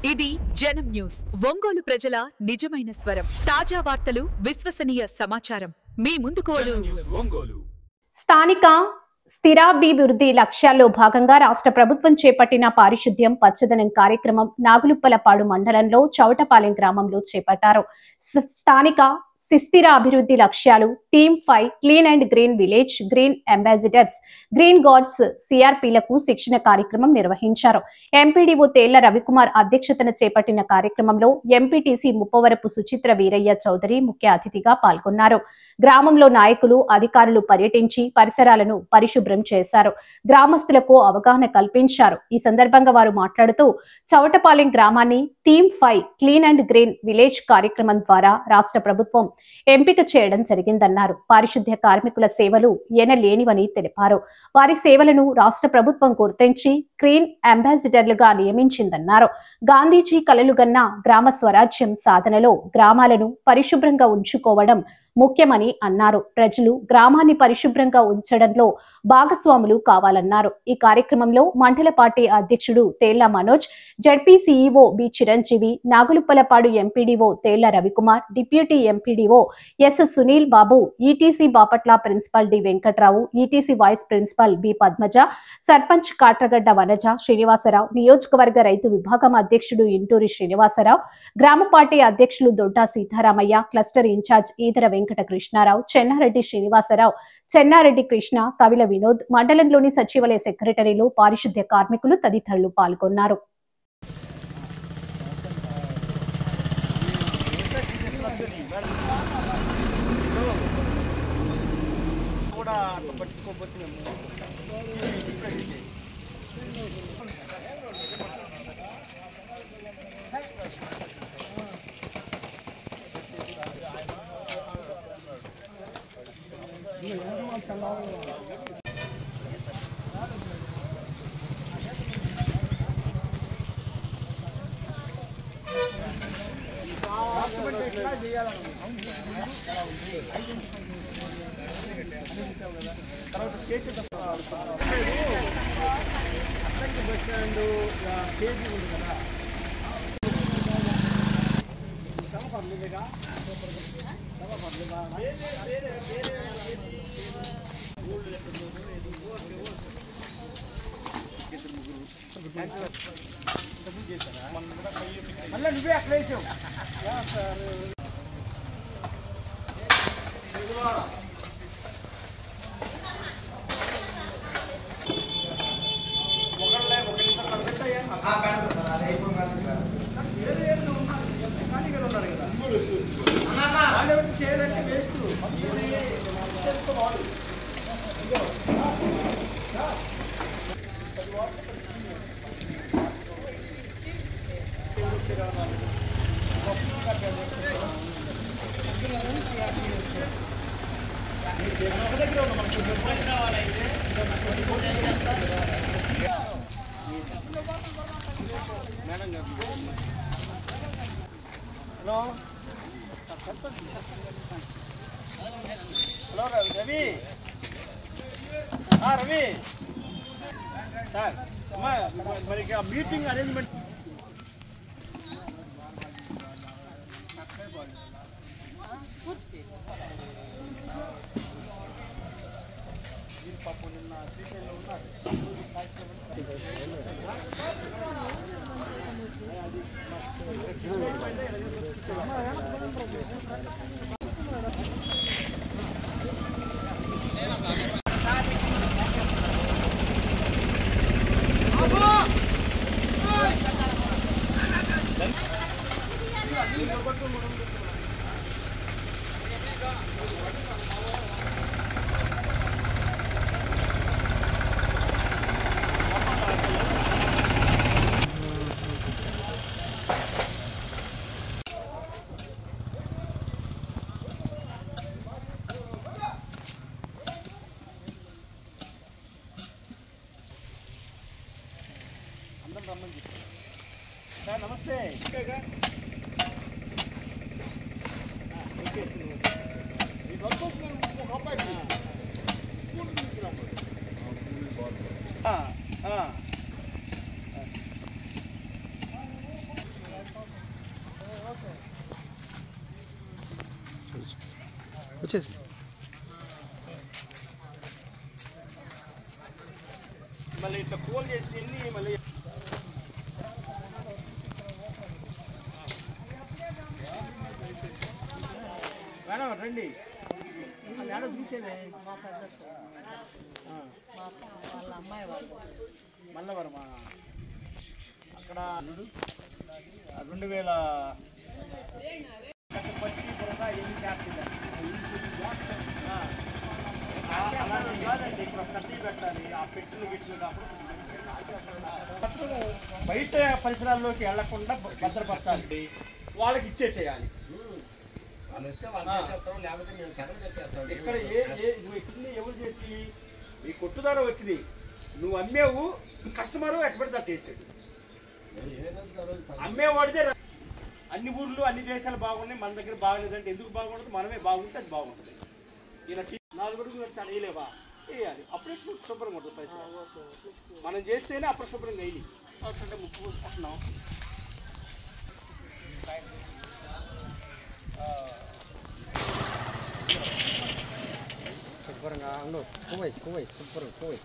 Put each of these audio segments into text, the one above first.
ఇది జనం న్యూస్ ఒంగోలు ప్రజల నిజమైన స్వరం. తాజా వార్తలు, విశ్వసనీయ సమాచారం మీ ముందుకు ఒంగోలు. స్థానిక స్థిరాభివృద్ధి లక్ష్యాల్లో భాగంగా రాష్ట్ర ప్రభుత్వం చేపట్టిన పారిశుద్ధ్యం పచ్చదనం కార్యక్రమం నాగులుప్పలపాడు మండలంలో చౌటపాలెం గ్రామంలో చేపట్టారు. స్థానిక సుస్థిర అభివృద్ధి లక్ష్యాలు team 5 clean and green village green ambassadors green guards సిఆర్పీలకు శిక్షణ కార్యక్రమం నిర్వహించారు. ఎంపీడీఓ తేళ్ల రవికుమార్ అధ్యక్షతన చేపట్టిన కార్యక్రమంలో ఎంపీటీసీ ముప్పవరపు సుచిత్ర వీరయ్య చౌదరి ముఖ్య అతిథిగా పాల్గొన్నారు. గ్రామంలో నాయకులు, అధికారులు పర్యటించి పరిసరాలను పరిశుభ్రం చేశారు. గ్రామస్తులకు అవగాహన కల్పించారు. ఈ సందర్భంగా వారు మాట్లాడుతూ చౌటపాలెం గ్రామాన్ని team 5 clean and green village కార్యక్రమం ద్వారా రాష్ట్ర ప్రభుత్వం ఎంపిక చేయడం జరిగిందన్నారు. పారిశుద్ధ్య కార్మికుల సేవలు ఎనలేనివని తెలిపారు. వారి సేవలను రాష్ట్ర ప్రభుత్వం గుర్తించి గ్రీన్ అంబాసిడర్లుగా నియమించిందన్నారు. గాంధీజీ కలలుగన్న గ్రామ స్వరాజ్యం సాధనలో గ్రామాలను పరిశుభ్రంగా ఉంచుకోవడం ముఖ్యమని అన్నారు. ప్రజలు గ్రామాన్ని పరిశుభ్రంగా ఉంచడంలో భాగస్వాములు కావాలన్నారు. ఈ కార్యక్రమంలో మండల పార్టీ అధ్యక్షుడు Tella Manoj, ZP CEO B Chiranjeevi, Naguluppalapadu MPDO Tella Ravikumar, deputy MPDO S Sunil Babu, ETC Bapatla principal D Venkatrao, ETC vice principal B Padmaja, sarpanch Katragadda Vanaja Srinivasarao, నియోజకవర్గ రైతు విభాగం అధ్యక్షుడు ఇంటూరి శ్రీనివాసరావు, గ్రామ పార్టీ అధ్యక్షులు దొడ్డా సీతారామయ్య, క్లస్టర్ ఇన్ఛార్జ్ ఈదర వెంకట కృష్ణారావు, చెన్నారెడ్డి శ్రీనివాసరావు, చెన్నారెడ్డి కృష్ణ, కవిల వినోద్, మండలంలోని సచివాలయ సెక్రటరీలు, పారిశుద్ధ్య కార్మికులు తదితరులు పాల్గొన్నారు. మళ్ళీ నువ్వే అక్కడ వేసావు వాళ్ళే వచ్చి చేయాలంటే వేస్ట్ చేసుకోవాలి. Hello hello Ravi Ravi sir అమ్మా మరి మీటింగ్ అరేంజ్మెంట్ పాపం నిన్న శ్రీశైలంలో ఉన్నారు. సార్ నమస్తే. వచ్చేసి మళ్ళీ ఇట్లా కోల్ చేసి వెళ్ళి మళ్ళీ మేడం రండి ఏడో చూసేదే వాళ్ళ అమ్మాయి వాళ్ళు మల్లవరమా అక్కడ 2000 బట్టి కూడా ఎన్ని కాదండి ఇక్కడ కట్టి పెట్టాలి ఆ పెట్టులు గిట్లు కాబట్టి బయట పరిసరాల్లోకి వెళ్లకుండా భద్రపరచాలి వాళ్ళకి ఇచ్చేసేయాలి ఇక్కడ ఎవరు చేసి ఈ కొట్టుదార వచ్చినాయి నువ్వు అమ్మేవు కస్టమరు ఎక్కడ తట్టేసాడు అమ్మేవాడిదే అన్ని ఊర్లు అన్ని దేశాలు బాగున్నాయి మన దగ్గర బాగలేదంటే ఎందుకు బాగుంటుంది మనమే బాగుంటే అది బాగుంటుంది ఈయన 4 అడుగులు వేయలేవా వేయాలి అప్పుడే శుభ్రంగా ఉంటుంది పరిస్థితి మనం చేస్తేనే అప్పుడు శుభ్రంగా వేయాలి అంటే ముక్కు పూసుకుంటున్నాం శుభ్రంగా కువై శుభ్రం కువై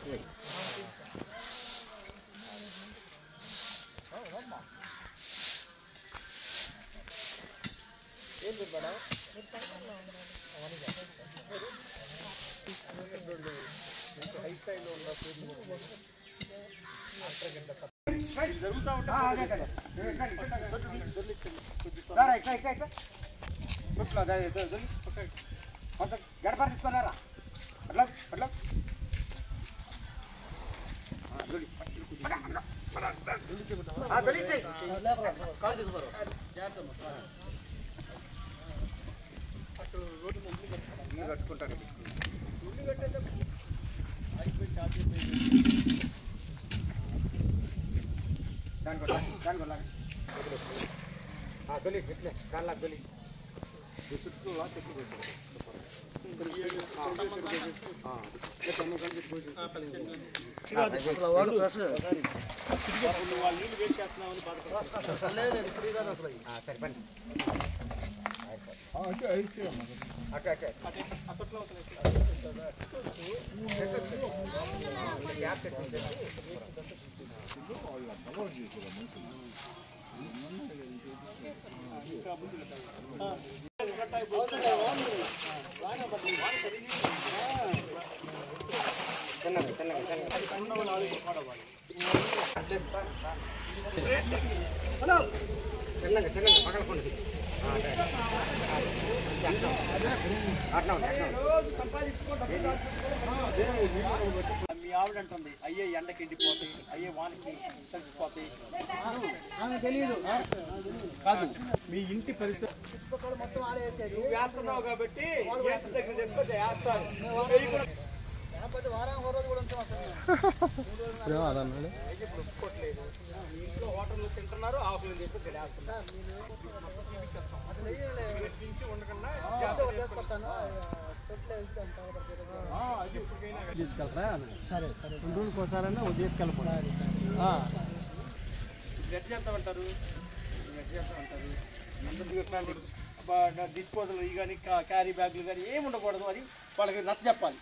ఏంటి మేడం జరుగుతూ కొంచెం గడప తీసుకున్నారా అట్లా అట్లా కట్టుకుంటారు తొలి ఇట్లే కాళ్ళ తొలి చుట్టూ నీళ్ళు వేస్ట్ చేస్తున్నామని సరిపండి అప్పట్లో చిన్నగా పగలకుండా మీ ఆవిడ అంటుంది అయ్యే ఎండకి ఎండిపోతాయి అయ్యే వానికి కలిసిపోతాయి తెలియదు కాదు మీ ఇంటి పరిస్థితి మొత్తం ఆడేసేది వేస్తున్నావు కాబట్టి దగ్గర తీసుకొస్తే వేస్తారు ఇంట్లో హోటల్లో తింటున్నారు ఆకులు తీసుకొచ్చి తీసుకెళ్తా సరే సరే 2 రోజులకు ఒకసారైనా తీసుకెళ్ళిపోతారు ఎట్ చేస్తామంటారు డిస్పోజల్ ఇవి కానీ క్యారీ బ్యాగులు కానీ ఏమి ఉండకూడదు అని వాళ్ళకి నచ్చ చెప్పాలి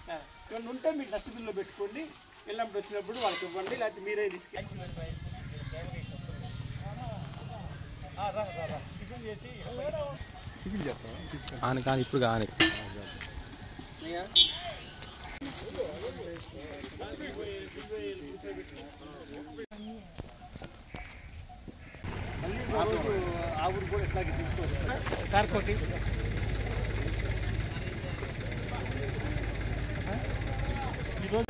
ఏమన్నా ఉంటే మీరు డస్ట్బిన్లో పెట్టుకోండి వెళ్ళినప్పుడు వచ్చినప్పుడు వాళ్ళకి ఇవ్వండి లేకపోతే మీరే తీసుకెళ్ళి టిఫిన్ చేసి కానీ ఇప్పుడు కానీ ఆ ఊరు కూడా ఇట్లాగే తీసుకోవచ్చు సార్ కోటి ఈరోజు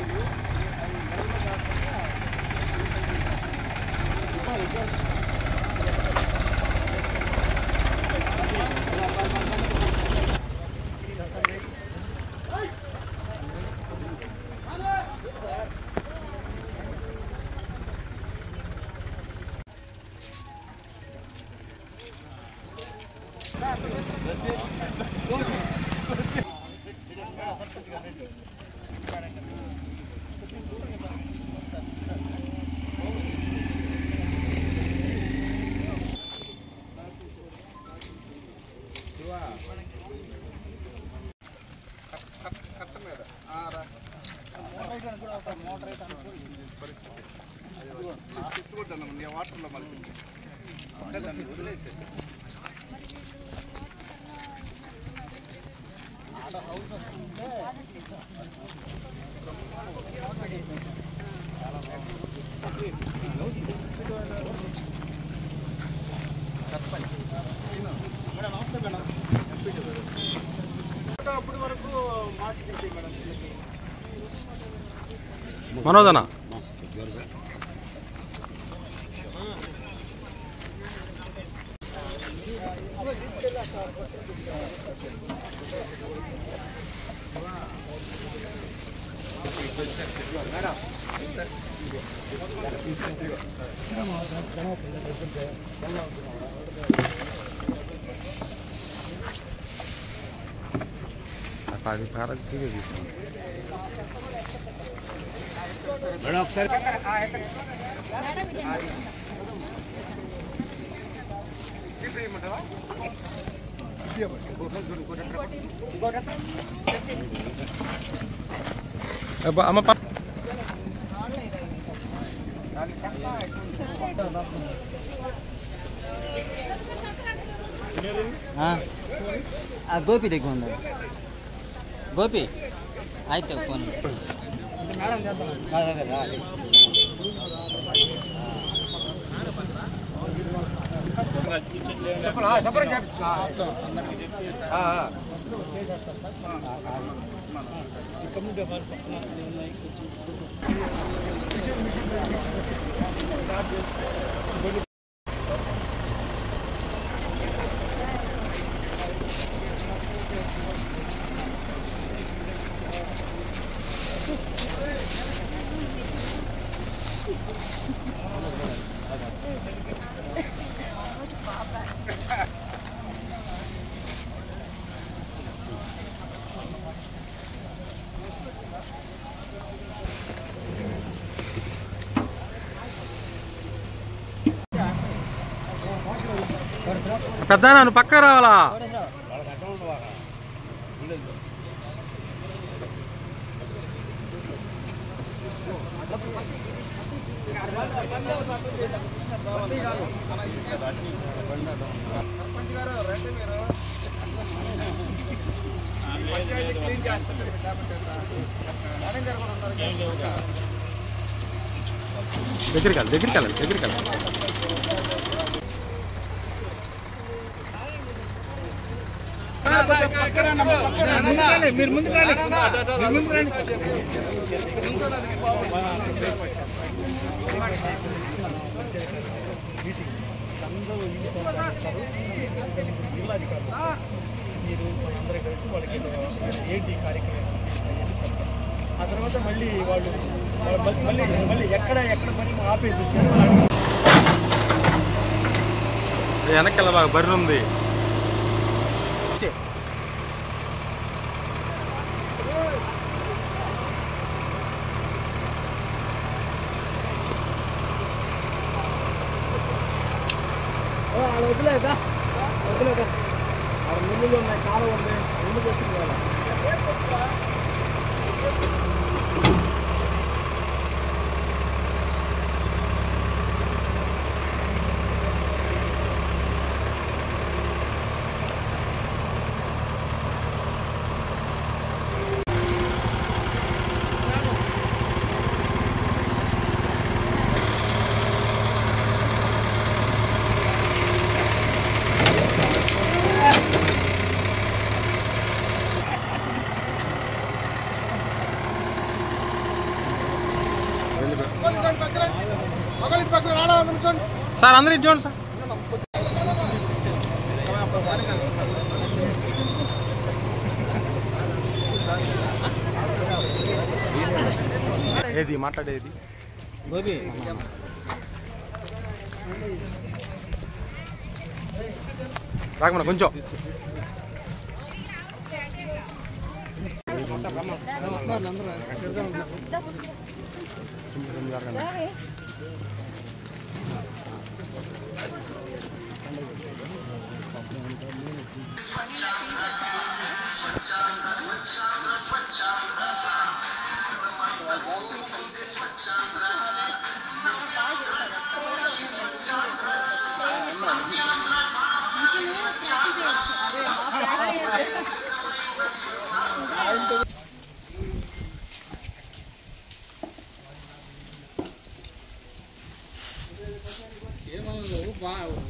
అప్పటి వరకు మాస్క్ తీసేయి మేడం. మనోదనా అది భారత్ తీసుకోండి మేడం ఒకసారి అమ్మ ಗೋಪಿ ತೆಗೊಂಡ ಗೋಪಿ ಆಯ್ತು ಫೋನ್ పెద్ద నువ్వు పక్క రావాలా దగ్గరికి వెళ్ళాలి మీరు ముందుకు రండి మీరు అందరూ కలిసి వాళ్ళకి ఏంటి కార్యక్రమం ఆ తర్వాత మళ్ళీ వాళ్ళు మళ్ళీ ఎక్కడ పని ఆపేసి వచ్చారు. వెనకెళ్ళ బాగా బర్రె ఉంది వదిలేదా ముందులో ఉన్నాయి కాలం ఉంది ముందుకు వచ్చింది కదా. సార్ అందరూ ఇచ్చేయండి సార్ ఏది మాట్లాడేది గోపి రాకమన్నా కొంచెం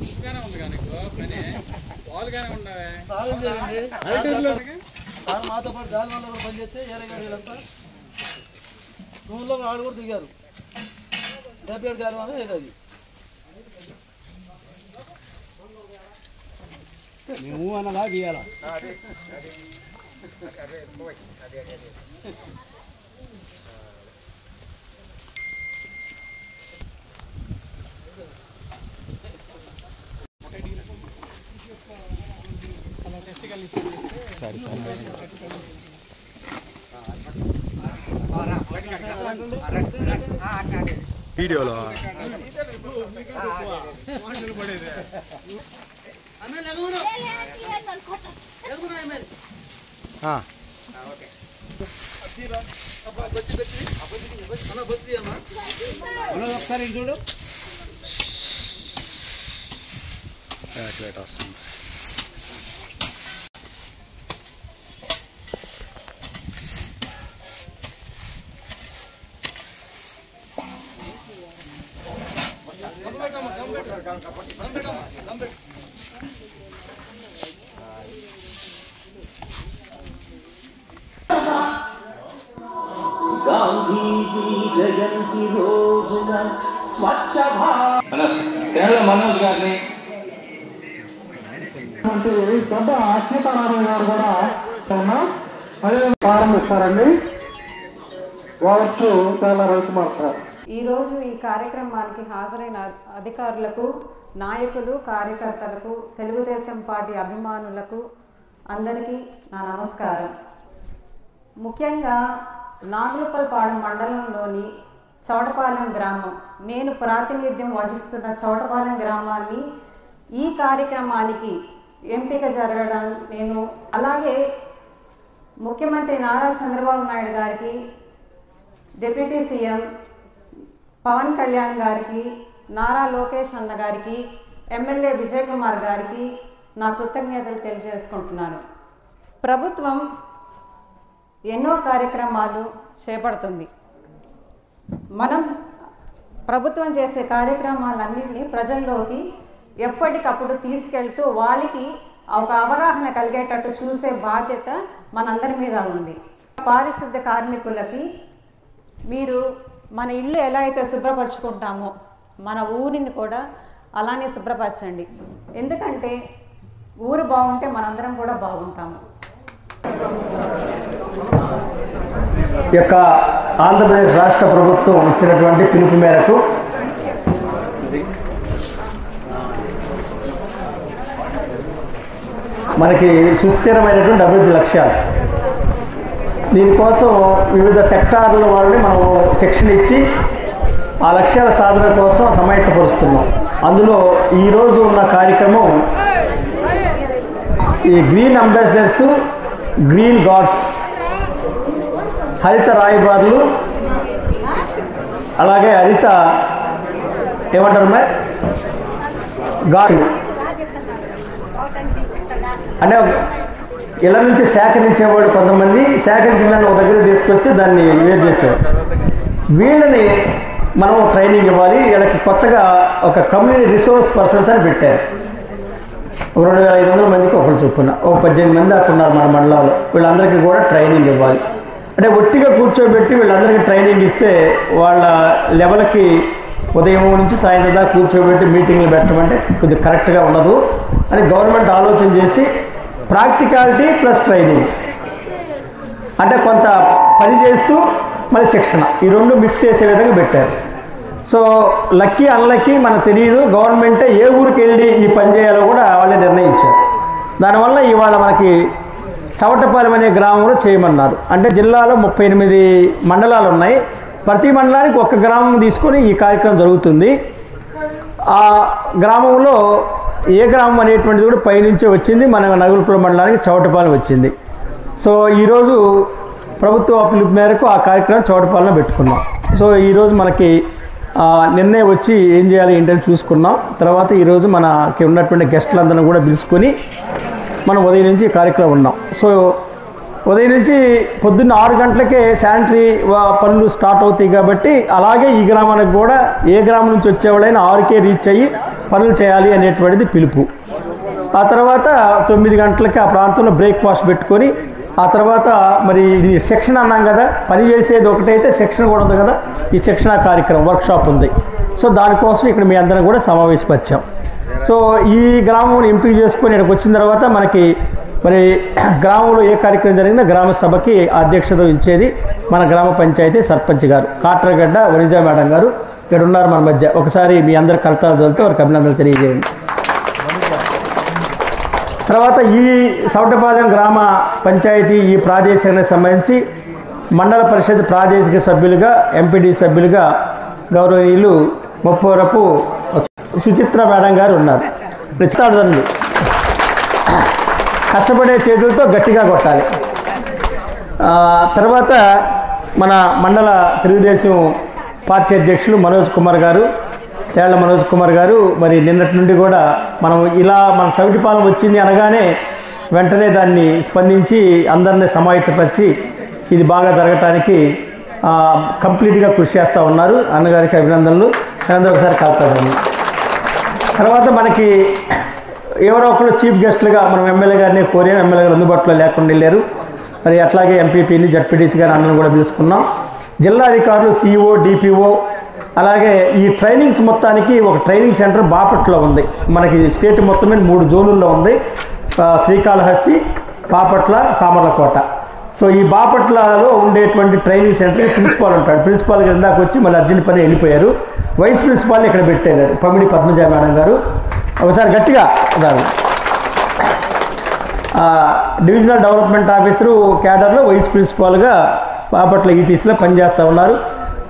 ఉప్పుగానే ఉంది కానీ పని పాలుగానే ఉండవే మాతో పాటు గాలి వల్ల కూడా పనిచేస్తే ఏరే గాడీలంతా రూమ్లో వాళ్ళు కూడా దిగారు. రేపేడు గాలి వల్ల ఏదది నువ్వు అన్నలా తీయాలా సరే వీడియోలో ఒకసారి చూడు వస్తుంది. జయంతి రోజున స్వచ్ఛ మనోజ్ గారిని పెద్ద సీతారామయ్య గారు కూడా ప్రారంభిస్తారండి. వారు చాలా రవికుమార్ సార్. ఈరోజు ఈ కార్యక్రమానికి హాజరైన అధికారులకు, నాయకులు, కార్యకర్తలకు, తెలుగుదేశం పార్టీ అభిమానులకు అందరికీ నా నమస్కారం. ముఖ్యంగా నాగులపల్పాడు మండలంలోని చౌటపాలెం గ్రామం, నేను ప్రాతినిధ్యం వహిస్తున్న చౌటపాలెం గ్రామాన్ని ఈ కార్యక్రమానికి ఎంపిక జరగడం నేను అలాగే ముఖ్యమంత్రి నారా చంద్రబాబు నాయుడు గారికి, డిప్యూటీ సీఎం పవన్ కళ్యాణ్ గారికి, నారా లోకేష్ అన్న గారికి, ఎమ్మెల్యే విజయ్ కుమార్ గారికి నా కృతజ్ఞతలు తెలియజేసుకుంటున్నాను. ప్రభుత్వం ఎన్నో కార్యక్రమాలు చేపడుతుంది. మనం ప్రభుత్వం చేసే కార్యక్రమాలన్నింటినీ ప్రజల్లోకి ఎప్పటికప్పుడు తీసుకెళ్తూ వాళ్ళకి ఒక అవగాహన కలిగేటట్టు చూసే బాధ్యత మనందరి మీద ఉంది. పారిశుద్ధ్య కార్మికులకి మీరు మన ఇల్లు ఎలా అయితే శుభ్రపరచుకుంటామో మన ఊరిని కూడా అలానే శుభ్రపరచండి. ఎందుకంటే ఊరు బాగుంటే మనందరం కూడా బాగుంటాము. ఈ యొక్క ఆంధ్రప్రదేశ్ రాష్ట్ర ప్రభుత్వం ఇచ్చినటువంటి పిలుపు మేరకు మనకి సుస్థిరమైనటువంటి అభివృద్ధి లక్ష్యాలు, దీనికోసం వివిధ సెక్టార్ల వాళ్ళని మనం శిక్షణ ఇచ్చి ఆ లక్ష్యాల సాధన కోసం సమాయత్తపరుస్తున్నాం. అందులో ఈరోజు ఉన్న కార్యక్రమం ఈ గ్రీన్ అంబాసిడర్స్, గ్రీన్ గార్డ్స్, హరిత రాయబారులు, అలాగే హరిత ఏమంటారు గార్డులు అంటే ఇళ్ళ నుంచి సేకరించేవాళ్ళు కొంతమంది, సేకరించిన దాన్ని ఒక దగ్గర తీసుకొచ్చి దాన్ని వేరు చేసేవారు. వీళ్ళని మనం ట్రైనింగ్ ఇవ్వాలి. వీళ్ళకి కొత్తగా ఒక కమ్యూనిటీ రిసోర్స్ పర్సన్స్ అని పెట్టారు. ఒక 2500 మందికి ఒకరు చొప్పున ఒక 18 మంది అక్కడ ఉన్నారు మన మండలాల్లో. వీళ్ళందరికీ కూడా ట్రైనింగ్ ఇవ్వాలి. అంటే ఒట్టిగా కూర్చోబెట్టి వీళ్ళందరికీ ట్రైనింగ్ ఇస్తే వాళ్ళ లెవెల్కి ఉదయం నుంచి సాయంత్రం దాకా కూర్చోబెట్టి మీటింగ్లు పెట్టమంటే కొద్దిగా కరెక్ట్గా ఉండదు అని గవర్నమెంట్ ఆలోచన చేసి ప్రాక్టికాలిటీ ప్లస్ ట్రైనింగ్ అంటే కొంత పని చేస్తూ మళ్ళీ శిక్షణ, ఈ రెండు మిక్స్ చేసే విధంగా పెట్టారు. సో లక్కీ అన్లక్కీ మనకు తెలియదు, గవర్నమెంటే ఏ ఊరికి వెళ్ళి ఈ పని చేయాలో కూడా వాళ్ళే నిర్ణయించారు. దానివల్ల ఇవాళ మనకి చవటపాలెం అనే గ్రామంలో చేయమన్నారు. అంటే జిల్లాలో 38 మండలాలు ఉన్నాయి. ప్రతి మండలానికి ఒక గ్రామం తీసుకొని ఈ కార్యక్రమం జరుగుతుంది. ఆ గ్రామంలో ఏ గ్రామం అనేటువంటిది కూడా పైనుంచే వచ్చింది. మన నగులపల్లి మండలానికి చవటపాలెం వచ్చింది. సో ఈరోజు ప్రభుత్వ పిలుపు మేరకు ఆ కార్యక్రమం చవటపాలెంలో పెట్టుకున్నాం. సో ఈరోజు మనకి నిన్నే వచ్చి ఏం చేయాలి ఏంటని చూసుకున్నాం. తర్వాత ఈరోజు మనకి ఉన్నటువంటి గెస్టులందరినీ కూడా పిలుచుకొని మనం ఉదయం నుంచి ఈ కార్యక్రమం ఉన్నాం. సో ఉదయం నుంచి పొద్దున్న 6 గంటలకే శానిటరీ పనులు స్టార్ట్ అవుతాయి కాబట్టి అలాగే ఈ గ్రామానికి కూడా ఏ గ్రామం నుంచి వచ్చేవాళ్ళైనా 6కే రీచ్ అయ్యి పనులు చేయాలి అనేటువంటిది పిలుపు. ఆ తర్వాత 9 గంటలకి ఆ ప్రాంతంలో బ్రేక్ఫాస్ట్ పెట్టుకొని ఆ తర్వాత మరి ఇది సెక్షన్ అన్నాం కదా, పని చేసేది ఒకటైతే సెక్షన్ కూడా ఉంది కదా, ఈ శిక్షణ కార్యక్రమం వర్క్షాప్ ఉంది. సో దానికోసం ఇక్కడ మీ అందరం కూడా సమావేశపరిచాం. సో ఈ గ్రామం ఎంపిక చేసుకొని ఇక్కడికి వచ్చిన తర్వాత మనకి మరి గ్రామంలో ఏ కార్యక్రమం జరిగినా గ్రామ సభకి అధ్యక్షత ఇచ్చేది మన గ్రామ పంచాయతీ సర్పంచ్ గారు కాట్రగడ్డ వనిజా మేడం గారు ఇక్కడ ఉన్నారు మన మధ్య. ఒకసారి మీ అందరి కలతాలతో వారికి అభినందనలు తెలియజేయండి. తర్వాత ఈ సౌటపాలెం గ్రామ పంచాయతీ ఈ ప్రాదేశికానికి సంబంధించి మండల పరిషత్ ప్రాదేశిక సభ్యులుగా ఎంపీడీ సభ్యులుగా గౌరవనీయులు ముప్పవరపు సుచిత్ర మేడం గారు ఉన్నారు. రిచితాడుదండి కష్టపడే చేతులతో గట్టిగా కొట్టాలి. తర్వాత మన మండల తెలుగుదేశం పార్టీ అధ్యక్షులు మనోజ్ కుమార్ గారు, తేళ్ల మనోజ్ కుమార్ గారు మరి నిన్నటి నుండి కూడా మనం ఇలా మన చవిటిపాలెం వచ్చింది అనగానే వెంటనే దాన్ని స్పందించి అందరినీ సమాయత్తపరిచి ఇది బాగా జరగటానికి కంప్లీట్గా కృషి చేస్తూ ఉన్నారు. అన్నగారికి అభినందనలు. అందరూ ఒకసారి కలుపుతారండి. తర్వాత మనకి ఎవరో ఒకరు చీఫ్ గెస్ట్లుగా మనం ఎమ్మెల్యే గారిని కోరాం. ఎమ్మెల్యే గారు అందుబాటులో లేకుండా వెళ్ళారు. మరి అట్లాగే ఎంపీపీని జడ్పీటీసీ గారు అందరం కూడా పిలుచుకున్నాం. జిల్లా అధికారులు సిఇఓ డిపిఓ అలాగే ఈ ట్రైనింగ్స్ మొత్తానికి ఒక ట్రైనింగ్ సెంటర్ బాపట్లలో ఉంది. మనకి స్టేట్ మొత్తం మీద 3 జోనుల్లో ఉంది. శ్రీకాళహస్తి, బాపట్ల, సామర్లకోట. సో ఈ బాపట్లలో ఉండేటువంటి ట్రైనింగ్ సెంటర్కి ప్రిన్సిపాల్ ఉంటాడు. ప్రిన్సిపాల్ గారు ఇందాక వచ్చి మళ్ళీ అర్జెంట్ పని వెళ్ళిపోయారు. వైస్ ప్రిన్సిపాల్ని ఇక్కడ పెట్టేదారు పమిడి పద్మజ మేడం గారు. ఒకసారి గట్టిగా దాని డివిజనల్ డెవలప్మెంట్ ఆఫీసరు క్యాడర్లో వైస్ ప్రిన్సిపాల్గా బాపట్ల ఈటీసీలో పనిచేస్తూ ఉన్నారు.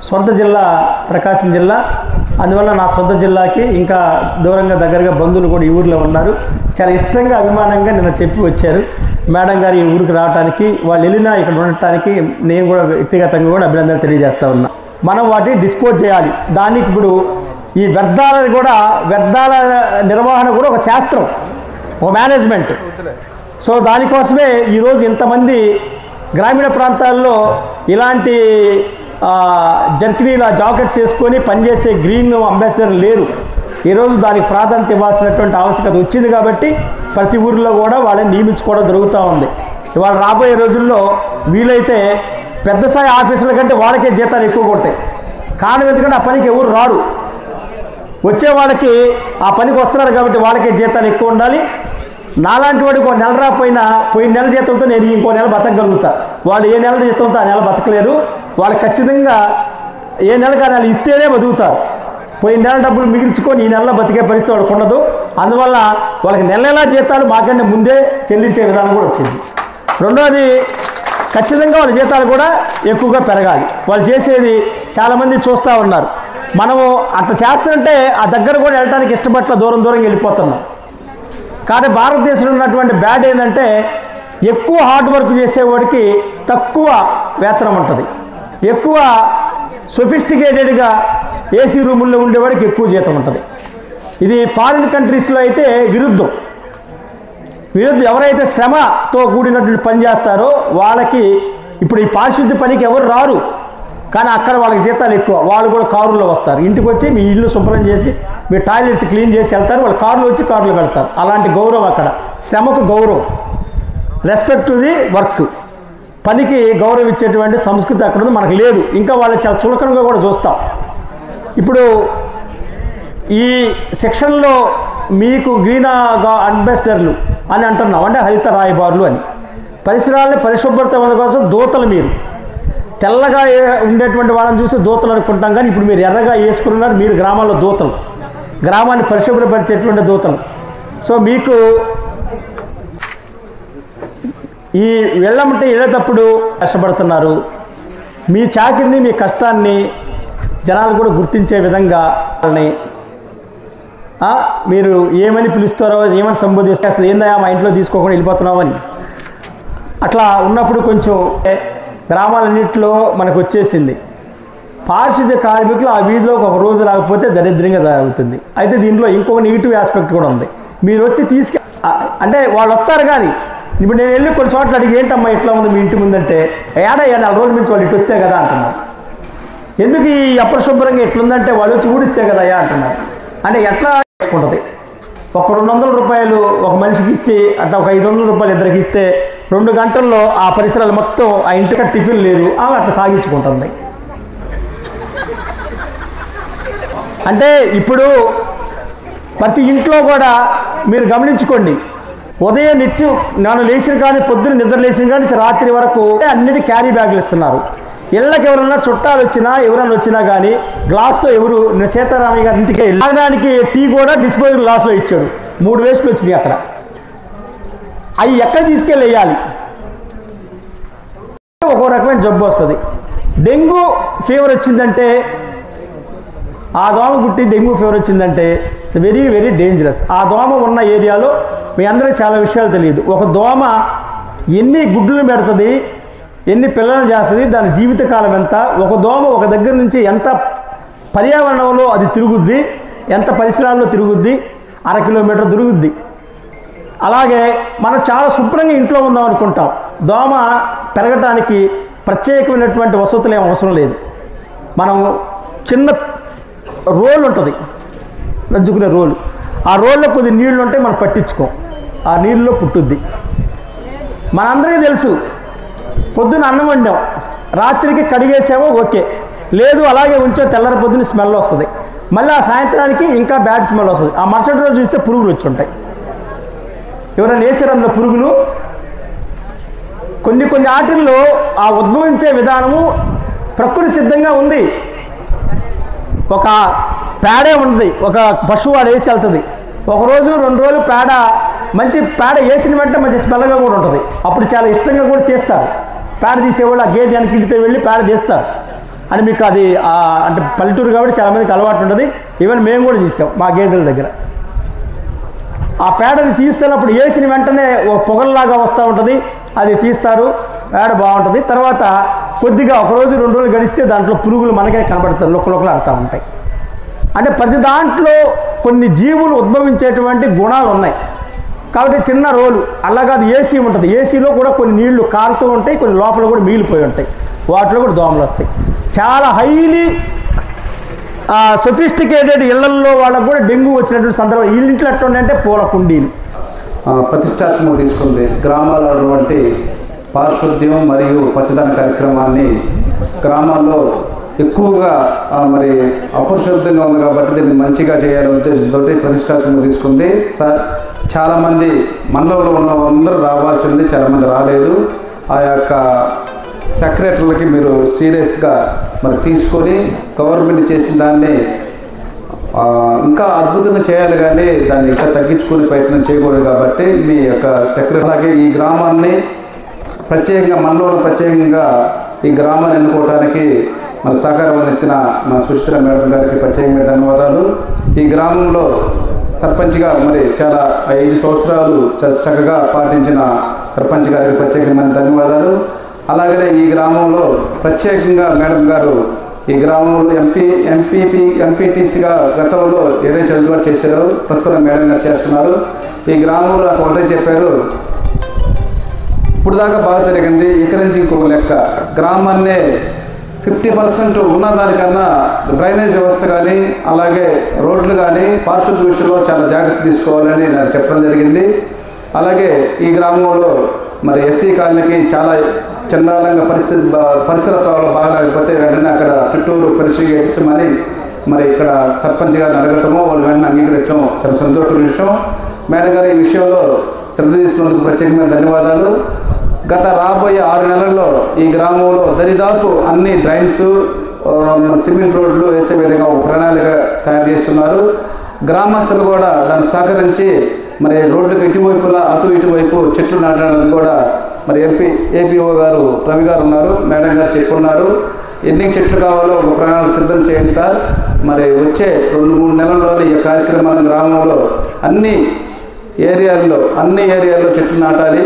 సొంత జిల్లా ప్రకాశం జిల్లా, అందువల్ల నా సొంత జిల్లాకి ఇంకా దూరంగా దగ్గరగా బంధువులు కూడా ఈ ఊరిలో ఉన్నారు. చాలా ఇష్టంగా అభిమానంగా నిన్న చెప్పి వచ్చారు మేడం గారు ఈ ఊరికి రావడానికి. వాళ్ళు వెళ్ళినా ఇక్కడ ఉండటానికి నేను కూడా వ్యక్తిగతంగా కూడా అభినందనలు తెలియజేస్తూ ఉన్నా. మనం వాటిని డిస్పోజ్ చేయాలి. దానికి ఇప్పుడు ఈ వ్యర్థాల నిర్వహణ కూడా ఒక శాస్త్రం, ఒక మేనేజ్మెంట్. సో దానికోసమే ఈరోజు ఇంతమంది గ్రామీణ ప్రాంతాల్లో ఇలాంటి జర్కినీల జాకెట్స్ వేసుకొని పనిచేసే గ్రీన్ అంబాసిడర్ లేరు. ఈరోజు దానికి ప్రాధాన్యత ఇవ్వాల్సినటువంటి ఆవశ్యకత వచ్చింది కాబట్టి ప్రతి ఊరిలో కూడా వాళ్ళని నియమించుకోవడం జరుగుతూ ఉంది. ఇవాళ రాబోయే రోజుల్లో వీలైతే పెద్ద స్థాయి ఆఫీసుల కంటే వాళ్ళకే జీతాలు ఎక్కువగా ఉంటాయి. కారణం ఎందుకంటే ఆ పనికి ఎవరు రారు. వచ్చే వాళ్ళకి ఆ పనికి వస్తున్నారు కాబట్టి వాళ్ళకే జీతాలు ఎక్కువ ఉండాలి. నాలాంటి వాడికి ఒక నెల రాపోయినా పోయిన నెల జీతంతో నేను ఇంకో నెల బతకగలుగుతా. వాళ్ళు ఏ నెల జీతంతో ఆ నెల బతకలేరు. వాళ్ళు ఖచ్చితంగా ఏ నెలకు ఆ నెల ఇస్తేనే బతుకుతారు. పోయిన నెల డబ్బులు మిగిల్చుకొని ఈ నెలలో బతికే పరిస్థితి వాళ్ళకు ఉండదు. అందువల్ల వాళ్ళకి నెల జీతాలు మాకంటే ముందే చెల్లించే విధానం కూడా వచ్చింది. రెండోది, ఖచ్చితంగా వాళ్ళ జీతాలు కూడా ఎక్కువగా పెరగాలి. వాళ్ళు చేసేది చాలామంది చూస్తూ ఉన్నారు. మనము అంత చేస్తుంటే ఆ దగ్గర కూడా వెళ్ళడానికి ఇష్టపట్ల దూరంగా వెళ్ళిపోతున్నాం. కానీ భారతదేశంలో ఉన్నటువంటి బ్యాడ్ ఏంటంటే ఎక్కువ హార్డ్ వర్క్ చేసేవాడికి తక్కువ వేతనం ఉంటుంది. ఎక్కువ సొఫిస్టికేటెడ్గా ఏసీ రూముల్లో ఉండేవాడికి ఎక్కువ జీతం ఉంటుంది. ఇది ఫారిన్ కంట్రీస్లో అయితే విరుద్ధం. ఎవరైతే శ్రమతో కూడినటువంటి పని చేస్తారో వాళ్ళకి ఇప్పుడు ఈ పారిశుద్ధ్య పనికి ఎవరు రారు, కానీ అక్కడ వాళ్ళకి జీతాలు ఎక్కువ. వాళ్ళు కూడా కారులో వస్తారు. ఇంటికి వచ్చి మీ ఇల్లు శుభ్రం చేసి మీ టాయిలెట్స్ క్లీన్ చేసి వెళ్తారు. వాళ్ళు కారులో వచ్చి కారులో వెళ్తారు. అలాంటి గౌరవం అక్కడ. శ్రమకు గౌరవం, రెస్పెక్ట్ టు ది వర్క్, పనికి గౌరవం ఇచ్చేటువంటి సంస్కృతి అక్కడ ఉంది, మనకు లేదు. ఇంకా వాళ్ళు చాలా చులకనగా కూడా చూస్తాం. ఇప్పుడు ఈ సెక్షన్లో మీకు గ్రీన్ అంబాసిడర్లు అని అంటున్నాం, అంటే హరిత రాయబారులు అని. పరిసరాలని పరిశుభ్రత కోసం దూతలు. మీరు తెల్లగా ఉండేటువంటి వాళ్ళని చూసి దూతలు అనుకుంటాం, కానీ ఇప్పుడు మీరు ఎర్రగా వేసుకున్నారు. మీరు గ్రామాల్లో దూతలు, గ్రామాన్ని పరిశుభ్రపరిచేటువంటి దూతలు. సో మీకు ఈ వెళ్ళమంటే వెళ్ళేటప్పుడు కష్టపడుతున్నారు. మీ చాకిరిని, మీ కష్టాన్ని జనాలు కూడా గుర్తించే విధంగా వాళ్ళని మీరు ఏమని పిలుస్తారో, ఏమని సంబోధిస్తే అసలు ఏందా మా ఇంట్లో తీసుకోకుండా వెళ్ళిపోతున్నావు అని అట్లా ఉన్నప్పుడు కొంచెం గ్రామాలన్నింటిలో మనకు వచ్చేసింది. పారిశుద్ధ్య కార్మికులు ఆ వీధిలో ఒక రోజు రాకపోతే దరిద్రంగా జరుగుతుంది. అయితే దీంట్లో ఇంకొక నెగిటివ్ ఆస్పెక్ట్ కూడా ఉంది. మీరు వచ్చి అంటే వాళ్ళు వస్తారు కానీ ఇప్పుడు నేను వెళ్ళి కొన్ని చోట్ల అడిగి ఏంటమ్మా ఇట్లా ఉంది మీ ఇంటి ముందంటే ఏడయ్యా 4 రోజుల నుంచి వాళ్ళు ఇటు వస్తే కదా అంటున్నారు. ఎందుకు ఈ అపరిశుభ్రంగా ఇట్లుందంటే వాళ్ళు వచ్చి ఊడిస్తే కదయ్యా అంటున్నారు. అంటే ఎట్లా ఉంటుంది, ఒక 200 రూపాయలు ఒక మనిషికి ఇచ్చి అట్లా ఒక 500 రూపాయలు ఇద్దరికి ఇస్తే 2 గంటల్లో ఆ పరిసరాలు మొత్తం ఆ ఇంటికి టిఫిన్ లేదు ఆమె అట్లా సాగించుకుంటుంది. అంటే ఇప్పుడు ప్రతి ఇంట్లో కూడా మీరు గమనించుకోండి, ఉదయం నిత్యం నేను లేచిన కానీ పొద్దున్న నిద్ర లేచిన కానీ రాత్రి వరకు అన్నిటి క్యారీ బ్యాగులు ఇస్తున్నారు. ఇళ్ళకి ఎవరైనా చుట్టాలు వచ్చినా ఎవరైనా వచ్చినా కానీ గ్లాస్తో ఎవరు సీతారామయ్య గారి ఇంటికి తాగడానికి టీ కూడా డిస్పోజల్ గ్లాస్లో ఇచ్చాడు. 3 వేస్ట్లు వచ్చినాయి అక్కడ. అవి ఎక్కడ తీసుకెళ్ళి వేయాలి? ఒక్కో రకమైన జబ్బు వస్తుంది. డెంగ్యూ ఫీవర్ వచ్చిందంటే ఆ దోమ కుట్టి డెంగ్యూ ఫీవర్ వచ్చిందంటే ఇట్స్ వెరీ వెరీ డేంజరస్. ఆ దోమ ఉన్న ఏరియాలో మీ అందరికీ చాలా విషయాలు తెలియదు. ఒక దోమ ఎన్ని గుడ్లను పెడుతుంది, ఎన్ని పిల్లలు చేస్తుంది, దాని జీవితకాలం ఎంత, ఒక దోమ ఒక దగ్గర నుంచి ఎంత పర్యావరణంలో అది తిరుగుద్ది, ఎంత పరిసరాల్లో తిరుగుద్ది, 1/2 కిలోమీటర్ తిరుగుద్ది. అలాగే మనం చాలా శుభ్రంగా ఇంట్లో ఉందాం అనుకుంటాం. దోమ పెరగటానికి ప్రత్యేకమైనటువంటి వసతులు ఏం అవసరం లేదు. మనం చిన్న రోల్ ఉంటుంది, నంచుకునే రోలు, ఆ రోల్లో కొద్ది నీళ్లు ఉంటే మనం పట్టించుకోం, ఆ నీళ్ళలో పుట్టుద్ది. మనందరికీ తెలుసు, పొద్దున్న అన్నం వండాం, రాత్రికి కడిగేసామో ఓకే, లేదు అలాగే ఉంచో తెల్లరి పొద్దున్న స్మెల్ వస్తుంది, మళ్ళీ ఆ సాయంత్రానికి ఇంకా బ్యాడ్ స్మెల్ వస్తుంది. ఆ మరుసటి రోజు చూస్తే పురుగులు వచ్చి ఉంటాయి. ఎవరైనా వేసారు అందులో పురుగులు? కొన్ని ఆటల్లో ఆ ఉద్భవించే విధానము ప్రకృతి సిద్ధంగా ఉంది. ఒక పేడే ఉంటుంది, ఒక పశువు వాడు వేసి వెళ్తుంది. 1 రోజు 2 రోజులు పేడ, మంచి పేడ వేసిన వెంటనే మంచి స్మెల్గా కూడా ఉంటుంది. అప్పుడు చాలా ఇష్టంగా కూడా తీస్తారు. పేడ తీసేవాళ్ళు ఆ గేదె వెనక్కి ఇంటితో వెళ్ళి పేడ తీస్తారు అని మీకు అది అంటే పల్లెటూరు కాబట్టి చాలామందికి అలవాటు ఉంటుంది. ఈవెన్ మేము కూడా తీసాం మా గేదెల దగ్గర. ఆ పేడని తీస్తున్నప్పుడు వేసిన వెంటనే ఒక పొగల్లాగా వస్తూ ఉంటుంది, అది తీస్తారు, పేడ బాగుంటుంది. తర్వాత కొద్దిగా 1 రోజు 2 రోజులు గడిస్తే దాంట్లో పురుగులు మనకే కనబడతాయి, లోకలు ఆడుతూ ఉంటాయి. అంటే ప్రతి దాంట్లో కొన్ని జీవులు ఉద్భవించేటువంటి గుణాలు ఉన్నాయి. కాబట్టి చిన్న రోలు అలాగా అది ఏసీ ఉంటుంది, ఏసీలో కూడా కొన్ని నీళ్లు కారుతూ ఉంటాయి, కొన్ని లోపల కూడా మిగిలిపోయి ఉంటాయి, వాటిలో కూడా దోమలు వస్తాయి. చాలా హైలీ సొఫిస్టికేటెడ్ ఇళ్లల్లో వాళ్ళకు కూడా డెంగ్యూ వచ్చినటువంటి సందర్భం. ఇంట్లో ఎట్లా ఉన్నాయంటే పూల కుండీలు ప్రతిష్టాత్మకం తీసుకుంది. గ్రామాల్లో ఉన్నటువంటి పారిశుద్ధ్యం మరియు పచ్చదన కార్యక్రమాన్ని గ్రామాల్లో ఎక్కువగా మరి అపరిశుద్ధంగా ఉంది కాబట్టి దీన్ని మంచిగా చేయాలనే ఉద్దేశంతో ప్రతిష్టాత్మకం తీసుకుంది. సార్ చాలామంది మండలంలో ఉన్న అందరూ రావాల్సింది, చాలామంది రాలేదు. ఆ యొక్క సెక్రటరీలకి మీరు సీరియస్గా మరి తీసుకొని గవర్నమెంట్ చేసిన దాన్ని ఇంకా అద్భుతంగా చేయాలి, కానీ దాన్ని ఇంకా తగ్గించుకునే ప్రయత్నం చేయకూడదు. కాబట్టి మీ యొక్క సెక్రటరీ అలాగే ఈ గ్రామాన్ని ప్రత్యేకంగా మండలంలో ప్రత్యేకంగా ఈ గ్రామాన్ని ఎన్నుకోవడానికి మన సహకారం అందించిన మా సుచిత్ర మేడం గారికి ప్రత్యేకంగా ధన్యవాదాలు. ఈ గ్రామంలో సర్పంచ్గా మరి చాలా 5 సంవత్సరాలు చక్కగా పాటించిన సర్పంచ్ గారికి ప్రత్యేకమైన ధన్యవాదాలు. అలాగనే ఈ గ్రామంలో ప్రత్యేకంగా మేడం గారు ఈ గ్రామంలో ఎంపీటీసీగా గతంలో ఏదైతే చదువుబాటు చేశారో ప్రస్తుతం మేడం గారు చేస్తున్నారు. ఈ గ్రామంలో నాకు ఒకటే చెప్పారు, ఇప్పుడు దాకా బాగా జరిగింది, ఇక నుంచి ఇంకో లెక్క గ్రామాన్నే 50% ఉన్నదానికన్నా డ్రైనేజ్ వ్యవస్థ కానీ అలాగే రోడ్లు కానీ పారిశుద్ధ్య విషయంలో చాలా జాగ్రత్త తీసుకోవాలని నాకు చెప్పడం జరిగింది. అలాగే ఈ గ్రామంలో మరి ఎస్సీ కాలనీకి చాలా చండాలంగా పరిసర ప్రాబ్లం బాగలేకపోతే వెంటనే అక్కడ చుట్టూరు పరిశీలించమని మరి ఇక్కడ సర్పంచ్ గారిని అడగటము, వాళ్ళు వెంటనే అంగీకరించడం చాలా సంతోష విషయం. మేడం గారు ఈ విషయంలో శ్రద్ధ తీసుకున్నందుకు ప్రత్యేకమైన ధన్యవాదాలు. గత రాబోయే 6 నెలల్లో ఈ గ్రామంలో దరిదాపు అన్ని డ్రైన్స్, సిమెంట్ రోడ్లు వేసే విధంగా ఒక ప్రణాళిక తయారు చేస్తున్నారు. గ్రామస్తులు కూడా దాన్ని సహకరించి మరి రోడ్లకు ఇటువైపులా అటు ఇటువైపు చెట్లు నాటడానికి కూడా మరి ఏపీఓ గారు రవి గారు ఉన్నారు, మేడం గారు చెప్పున్నారు. ఎన్ని చెట్లు కావాలో ఒక ప్రణాళిక సిద్ధం చేయండి సార్. మరి వచ్చే 2-3 నెలల్లోనే ఈ కార్యక్రమాన్ని గ్రామంలో అన్ని ఏరియాల్లో చెట్లు నాటాలి.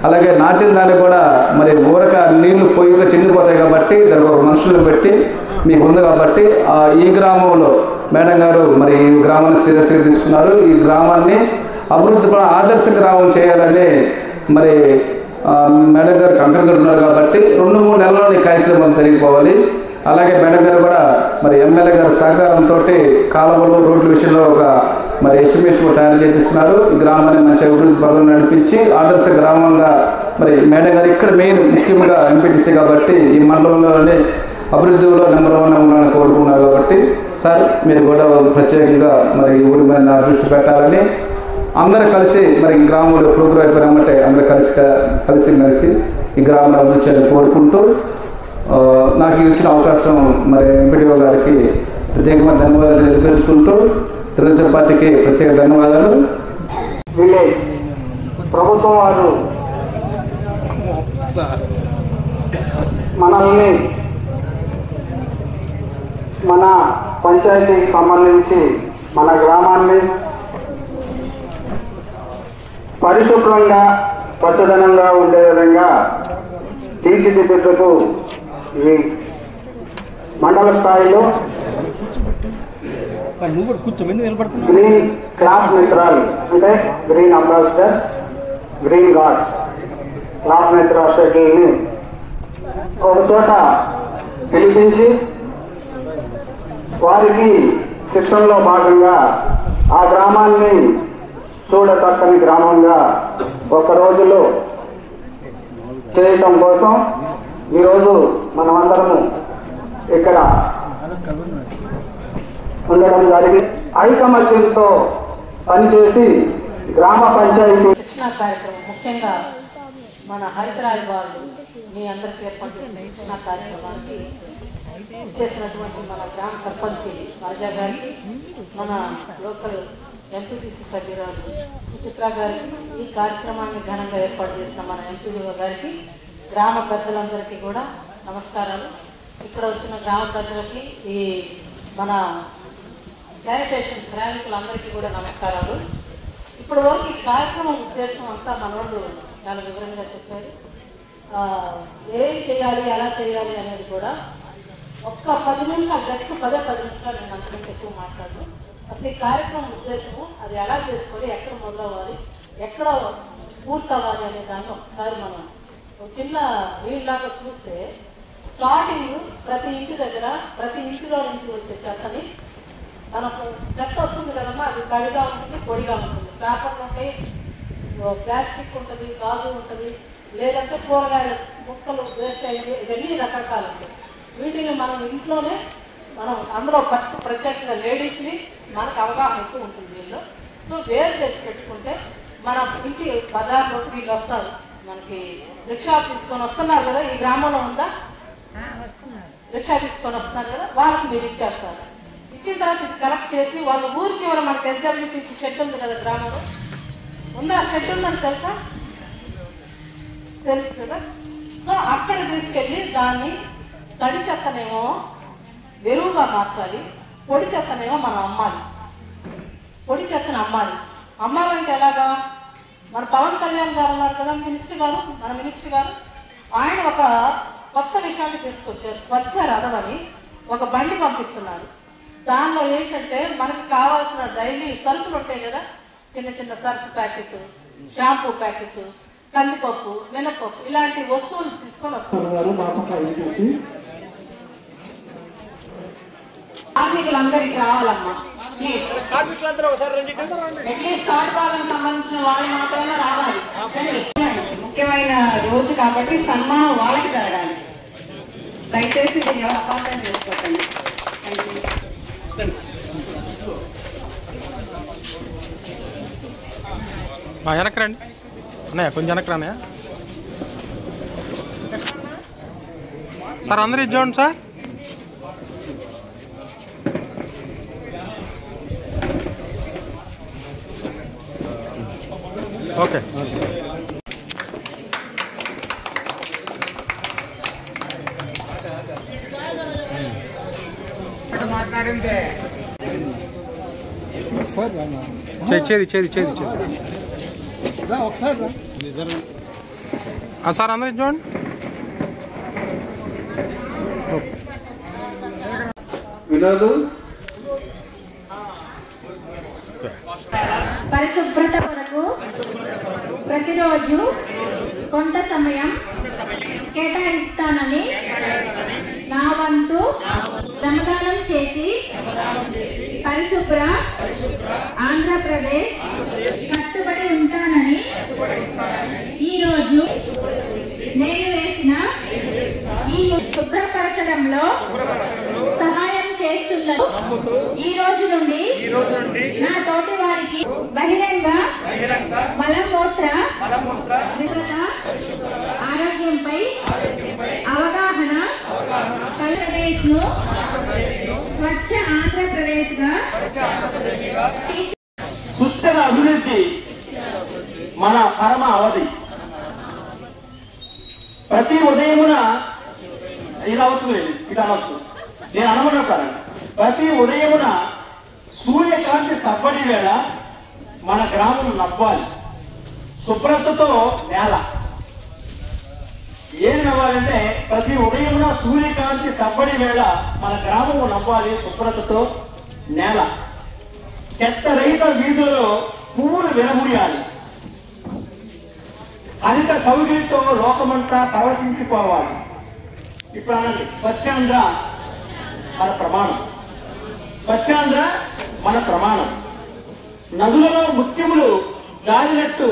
అలాగే నాటిన దాన్ని కూడా మరి ఊరక నీళ్లు పోయిగా చెండిపోతాయి కాబట్టి దానికి ఒక మనుషులను పెట్టి మీకు ఉంది కాబట్టి ఈ గ్రామంలో మేడం గారు మరి ఈ గ్రామాన్ని సీరియస్గా తీసుకున్నారు. ఈ గ్రామాన్ని అభివృద్ధి ఆదర్శ గ్రామం చేయాలని మరి మేడం గారు కంకణంగా ఉన్నారు కాబట్టి 2-3 నెలల్లో ఈ కార్యక్రమం జరిగిపోవాలి. అలాగే మేడం గారు కూడా మరి ఎమ్మెల్యే గారి సహకారంతో కాలువలు రోడ్ల విషయంలో ఒక మరి ఎస్టిమేషన్ కూడా తయారు చేపిస్తున్నారు. ఈ గ్రామాన్ని మంచి అభివృద్ధి పథకం నడిపించి ఆదర్శ గ్రామంగా మరి మేడం గారు ఇక్కడ మెయిన్ ముఖ్యంగా ఎంపీటీసీ కాబట్టి ఈ మండలంలోనే అభివృద్ధిలో నెంబర్ 1 ఉండాలని కోరుకున్నారు కాబట్టి సార్ మీరు కూడా ప్రత్యేకంగా మరి ఊరి మీద దృష్టి పెట్టాలని అందరూ కలిసి మరి ఈ గ్రామంలో ప్రోగ్రాం అయిపోయినామంటే అందరూ కలిసి ఈ గ్రామంలో అభివృద్ధి చేయాలని కోరుకుంటూ నాకు ఇచ్చిన అవకాశం మరి ఎంపీడీఓ గారికి ప్రత్యేకమైన ధన్యవాదాలు తెలియజేసుకుంటూ తెలుగుదేశం పార్టీకి ప్రత్యేక ధన్యవాదాలు. విలేజ్ ప్రభుత్వం వారు మనల్ని మన పంచాయతీకి సంబంధించి మన గ్రామాన్ని పరిశుభ్రంగా పచ్చదనంగా ఉండే విధంగా తీర్చిదిద్దుటకు ఈ మండల స్థాయిలో గ్రీన్ క్లాప్ మిత్రాలు అంటే green ambassadors, green guards clap మిత్ర షెడ్యూల్ని ఒక చోట పిలిపించి వారికి శిక్షణలో భాగంగా ఆ గ్రామాన్ని చూడచక్కని గ్రామంగా ఒక రోజులో చేయటం కోసం ఈరోజు మనమందరము ఇక్కడ ఉండడం జరిగి ఐకమత్యంతో పనిచేసి గ్రామ పంచాయతీ శిక్షణ కార్యక్రమం ముఖ్యంగా మన హరితరాజు వాళ్ళు మీ అందరికీ ఏర్పాటు చేసిన శిక్షణ కార్యక్రమానికి చేసినటువంటి మన గ్రామ సర్పంచ్ రాజా గారికి, మన లోకల్ ఎంపీటీసీ సభ్యురాలు సుచిత్ర గారికి, ఈ కార్యక్రమాన్ని ఘనంగా ఏర్పాటు చేసిన మన ఎంపీడీఓ గారికి, గ్రామ పెద్దలందరికీ కూడా నమస్కారాలు. ఇక్కడ వచ్చిన గ్రామ ప్రజలకి, ఈ మన శానిటేషన్ శ్రామికులందరికీ కూడా నమస్కారాలు. ఇప్పుడు వరకు ఈ కార్యక్రమం ఉద్దేశం అంతా మన వాళ్ళు చాలా వివరంగా చెప్పారు. ఏం చేయాలి, ఎలా చేయాలి అనేది కూడా ఒక్క 10 నిమిషాలు, జస్ట్ 10 నిమిషాలు నేను అంతకంటే ఎక్కువ మాట్లాడను. అసలు ఈ కార్యక్రమం ఉద్దేశము అది ఎలా చేసుకోవాలి, ఎక్కడ మొదలవ్వాలి, ఎక్కడ పూర్తవ్వాలి అనే దాన్ని ఒకసారి మనం ఒక చిన్న వీళ్ళలాగా చూస్తే, స్టార్టింగ్ ప్రతి ఇంటి దగ్గర ప్రతి ఇంటిలో నుంచి వచ్చే చెత్తని మనకు చెత్త వస్తుంది కదమ్మా, అది తడిగా ఉంటుంది, పొడిగా ఉంటుంది, పేపర్లు ఉంటాయి, ప్లాస్టిక్ ఉంటుంది, గాజు ఉంటుంది, లేదంటే కూరగాయల ముక్కలు వేస్ట్ అయ్యేవి, ఇవన్నీ రకరకాలు ఉంటాయి. వీటిని మనం ఇంట్లోనే మనం అందులో ప్రత్యేకంగా లేడీస్ని మనకు అవగాహన ఎక్కువ ఉంటుంది వీళ్ళు. సో వేరు చేసి పెట్టుకుంటే మన ఇంటి బజార్లోకి వీళ్ళు వస్తారు, మనకి రిక్షా తీసుకొని వస్తున్నారు కదా, ఈ గ్రామంలో ఉందా రిక్షా తీసుకొని వస్తున్నారు కదా, వాళ్ళకి మీరు ఇచ్చేస్తారు. ఇచ్చిన తర్వాత ఇది కలెక్ట్ చేసి వాళ్ళు ఊరి చివర మనకి ఎస్డబ్ల్యూపీసీ షెడ్ ఉంది కదా గ్రామంలో, ఉందా షెడ్ ఉందని తెలుసా, తెలుసు కదా. సో అక్కడ తీసుకెళ్ళి దాన్ని తడి చెత్తనేమో ఎరువుగా మార్చాలి, పొడి చెత్తనేమో మనం అమ్మాలి. పొడి చెత్తను అమ్మాలంటే ఎలాగా, మన పవన్ కళ్యాణ్ గారు ఉన్నారు కదా మినిస్టర్ గారు, మన మినిస్టర్ గారు, ఆయన ఒక కొత్త విషయాన్ని తీసుకొచ్చారు. స్వచ్ఛ రథం అని ఒక బండి పంపిస్తున్నారు. దానిలో ఏంటంటే మనకి కావాల్సిన డైలీ సరుకులు ఉంటాయి కదా, చిన్న చిన్న సర్ఫ్ ప్యాకెట్, షాంపూ ప్యాకెట్, కందిపప్పు, మినపప్పు, ఇలాంటి వస్తువులు తీసుకొని వస్తున్నారు. కార్మికులందరికీ రావాలమ్మా, అట్లీస్ట్ చోటపాలకు సంబంధించిన వాళ్ళు మాత్రమే రావాలి. ముఖ్యమైన రోజు కాబట్టి సన్మానం వాళ్ళకి జరగాలి. దయచేసి దీన్ని ఎవరు అపార్థం చేసుకోకండి. వెనక్కి రండి అన్నయ్య, కొంచెం వెనక్కి రానయ్య. సార్ అందరూ ఇది చూడండి సార్. ఓకే చేది సార్ అందరూ ఇది చూడండి. వినోద్ పరిశుభ్రత కొరకు ప్రతిరోజు కొంత సమయం కేటాయిస్తానని నా వంతు శ్రమదానం చేసి పరిశుభ్ర ఆంధ్రప్రదేశ్ కట్టుబడి ఉంటానని ఈరోజు నేను వేసిన ఈ శుభ్రపరచడంలో సహాయం చేస్తున్నారు. ఈ రోజు నుండి నా తోటి వారికి బహిరంగ మలమూత్ర ఆరోగ్యంపై అవగాహన ఆంధ్రప్రదేశ్ ను స్వచ్ఛ ఆంధ్రప్రదేశ్ గా సుస్థిర అభివృద్ధి మన పరమ అవధి. ప్రతి ఉదయమున ఇది అవసరం లేదు, ఇది అనవచ్చు, నేను అనమన్నప్పుడు ప్రతి ఉదయమున సూర్యకాంతి సవ్వడి వేళ మన గ్రామం నవ్వాలి. శుభ్రతతో నేల ఏం నవ్వాలంటే ప్రతి ఉదయమున సూర్యకాంతి సవ్వడి వేళ మన గ్రామము నవ్వాలి. శుభ్రతతో నేల. చెత్త రహిత వీధులలో పువ్వులు విరముడియాలి. హరిత కవిగిలితో లోకమంతా పరవశించిపోవాలి. ఇప్పుడు అనండి, స్వచ్ఛాంధ్ర మన ప్రమాణం. స్వచ్ఛాంధ్ర మన ప్రమాణం. నదులలో ముత్యములు జారినట్టు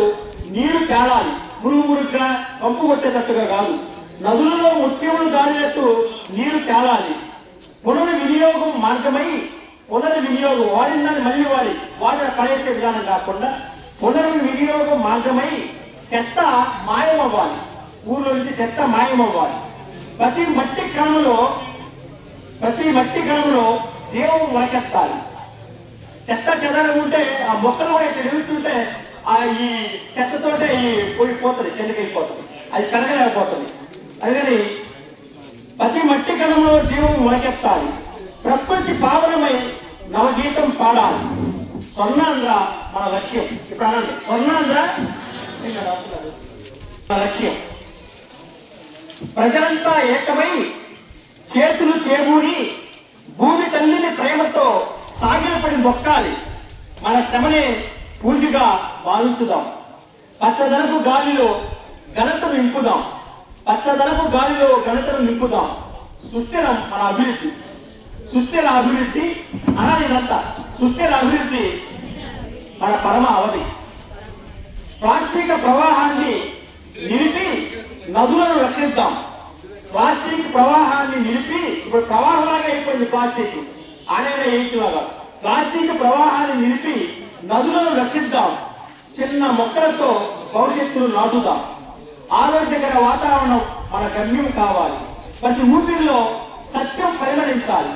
నీరు తేలాలి. మురుగుమురుగ్గా పంపు కొట్టేటట్టుగా కాదు. నదులలో ముత్యములు జారినట్టు నీరు తేలాలి. పునర్వినియోగం మార్గమై పునర్వినియోగం వాడిందని మళ్ళీ వాడిన పడేసే విధానం కాకుండా పునర్వినియోగం మార్గమై చెత్త మాయమవ్వాలి. ఊర్లో నుంచి చెత్త మాయమవ్వాలి. ప్రతి మట్టి కణంలో జీవం మొలకెత్తాలి. చెత్త చెదరం ఉంటే ఆ మొక్కలు కూడా ఇక్కడ ఎదుగుతుంటే ఈ చెత్తతోటే పోయిపోతుంది, కిందకి వెళ్ళిపోతుంది, అది పెరగలేకపోతుంది. అందుకని ప్రతి మట్టి కణంలో జీవం మొలకెత్తాలి. ప్రకృతి పావనమై నవగీతం పాడాలి. స్వర్ణాంధ్ర మన లక్ష్యం. ఇప్పుడు అనండి, స్వర్ణాంధ్ర మన లక్ష్యం. ప్రజలంతా ఏకమై చేతులు చేబూరి భూమి తల్లిని ప్రేమతో సాగిలపడి మొక్కాలి. మన శ్రమనే పూజగా భావించుదాం. పచ్చదనపు గాలిలో ఘనతను నింపుదాం. పచ్చదనపు గాలిలో ఘనతను నింపుదాం. సుస్థిరం మన అభివృద్ధి. సుస్థిర అభివృద్ధి అనాలి. ఇదంతా సుస్థిర అభివృద్ధి మన పరమ అవధి. ప్లాస్టిక్ ప్రవాహాన్ని నిలిపి నదులను రక్షిద్దాం. ప్లాస్టిక్ ప్రవాహాన్ని నిలిపి, ఇప్పుడు ప్రవాహంలాగా అయిపోయింది ప్లాస్టిక్, ఆడైనా ఏంటిలాగా. ప్లాస్టిక్ ప్రవాహాన్ని నిలిపి నదులను రక్షిద్దాం. చిన్న మొక్కలతో భవిష్యత్తును నాటుదాం. ఆరోగ్యకర వాతావరణం మన గమ్యం కావాలి. ప్రతి ఊపిరిలో సత్యం పరిమళించాలి.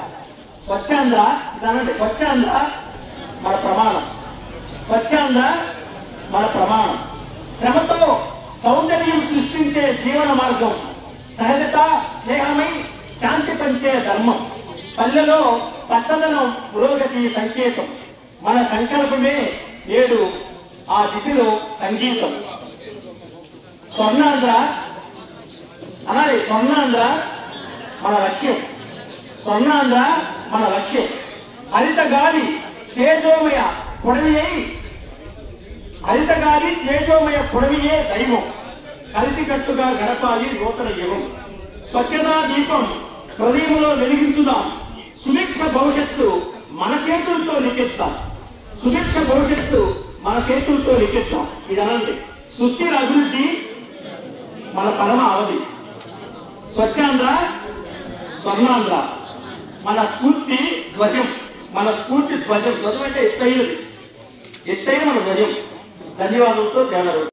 స్వచ్ఛాంధ్ర ఇదనండి, స్వచ్ఛాంధ్ర మన ప్రమాణం. స్వచ్ఛాంధ్ర మన ప్రమాణం. శ్రమతో సౌందర్యం సృష్టించే జీవన మార్గం. సహజత స్నేహమై శాంతి పంచే ధర్మం. పల్లెలో పచ్చదనం పురోగతి సంకేతం. మన సంకల్పమే నేడు ఆ దిశలో సంగీతం. స్వర్ణాంధ్ర అనాలి. స్వర్ణాంధ్ర మన లక్ష్యం. స్వర్ణాంధ్ర మన లక్ష్యం. హరిత గాలి తేజోమయ పొడవియే దైవం. కలిసికట్టుగా గడపాలి నూతన యుగం. స్వచ్ఛతా దీపం హృదయంలో వెలిగించుదాం. సుభిక్ష భవిష్యత్తు మన చేతులతో లిఖిద్దాం. సుభిక్ష భవిష్యత్తు మన చేతులతో లిఖిద్దాం. ఇదనండి, సుస్థిర అభివృద్ధి మన పరమ అవధి. స్వచ్ఛాంధ్ర స్వర్ణాంధ్ర మన స్ఫూర్తి ధ్వజం. మన స్ఫూర్తి ధ్వజం. ధ్వజం అంటే ఎత్తైనది, ఎత్తైన మన ధ్వజం. ధన్యవాదాలతో జగన్.